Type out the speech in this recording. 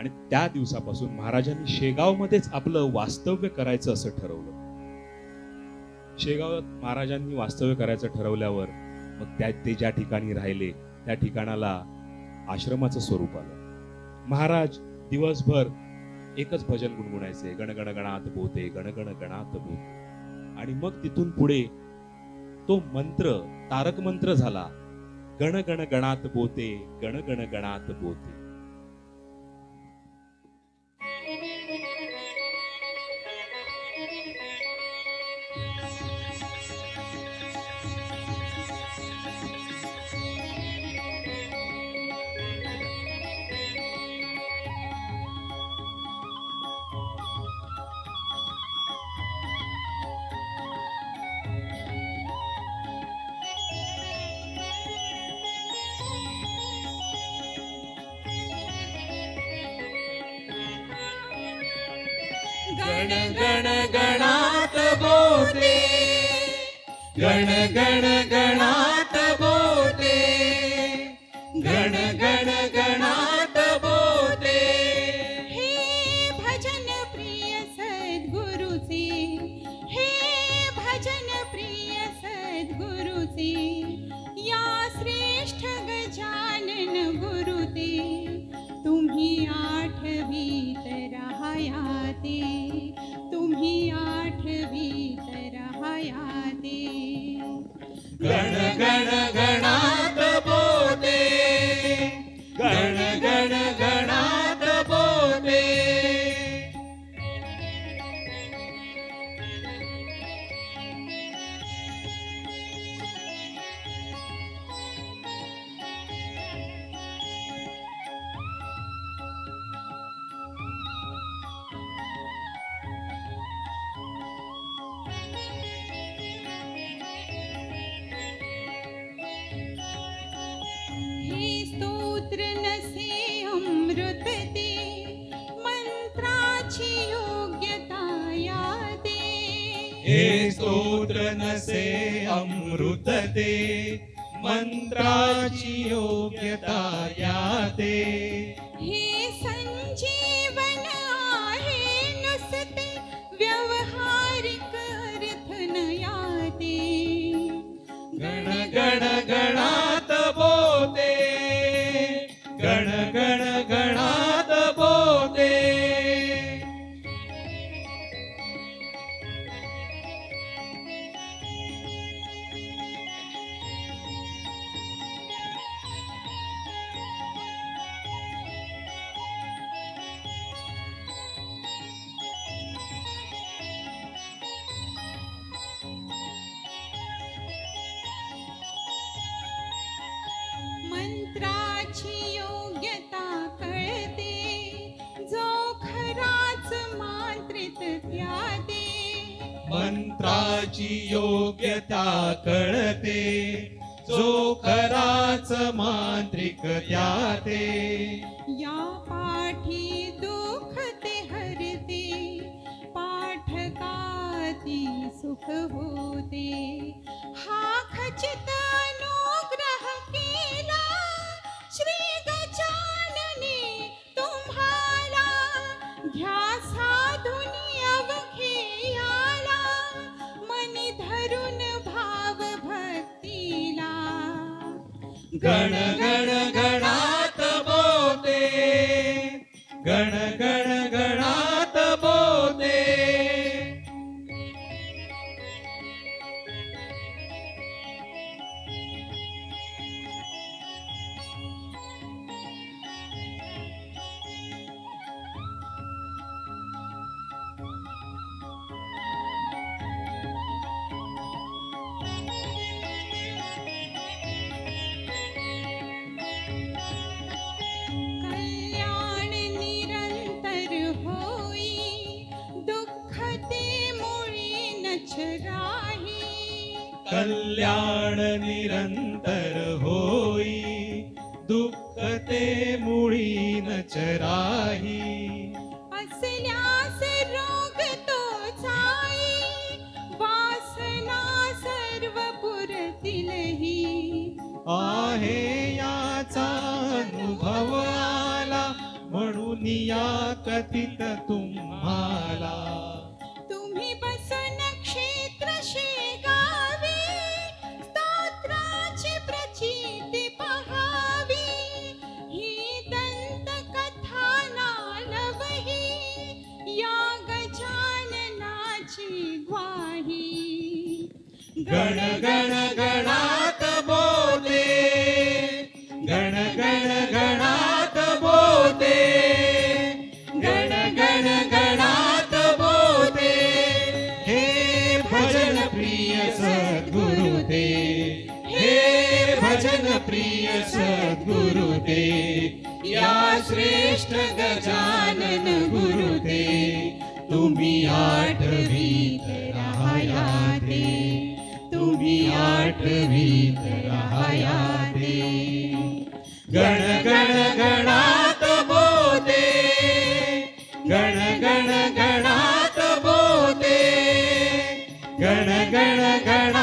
आणि त्या दिवसापासून महाराजांनी शेगावमध्येच आपलं वास्तव्य करायचं असं ठरवलं. शेगावात महाराजांनी वास्तव्य करायचं ठरवल्यावर मग ते ज्या ठिकाणी राहिले त्या ठिकाणाला आश्रमाचं स्वरूप आलं. महाराज दिवसभर एकच भजन गुणगुणायचे, गणगण गणात बोते, गणगण गणात बोते. आणि मग तिथून पुढे तो मंत्र तारक मंत्र झाला, गणगण गणात बोते, गणगण गणात बोते. गण गण गणात बोते, गण गण गणात बोते, गण गण गणात बोते. हे भजन प्रिय सद्गुरुचे, हे भजन प्रिय सद्गुरुचे, या श्रेष्ठ गजानन गुरुते, तुम्ही आठवीत राहायाते, तुम्ही आठवीत राहायाते. गण गण गणात बोते, गण गण गणात बोते. हे स्तोत्र नसे अमृत ते, मंत्राची योग्यता याते. हे स्तोत्र नसे अमृत ते, मंत्राची योग्यता याते. हे संजीवन आहे नुसते, व्यवहारिक अर्थ न याते. गण गण गणात बोते, गण गण गणात बोते. मंत्राची योग्यता कळते, जो खराच मात्रित त्याते. मंत्राची योग्यता कळते, जो खराच मांत्रिक त्याते. या पाठी दुःख ते हरते, पाठकाती सुख होते. हा खचित अनुग्रह केला श्री गजानने तुम्हाला, घ्या साधुनी अवघेयाला, मनी धरून भाव भक्तीला. गण गण गणात बोते, गण गण गणात बोते. कल्याण निरंतर होई, दुःख ते मुळी नचराही. कल्याण निरंतर होई, दुःख ते मुळी नचराही. असल्यास रोग तो जाई, वासना सर्व पुरतीलही. आहे याचा अनुभव आला, म्हणून दुनिया कथित तुम्हाला. तुम्ही बसून क्षेत्र शेगावी स्तोत्राची प्रचिती पहावी ही दंतकथा नालवही या गजाननाची ग्वाही. गण गण गणात बोले, गण गण गणात बोले, गण गण गणात बोले. हे भजन प्रिय सद्गुरुदे, हे भजन प्रिय सद्गुरुदे. या श्रेष्ठ गजानन गुरुदे, तुम्ही आठवीत राहाया दे, तुम्ही आठवीत राहाया दे. गण गण गणात बोले, गण गण गणात बोले, गण गण गणात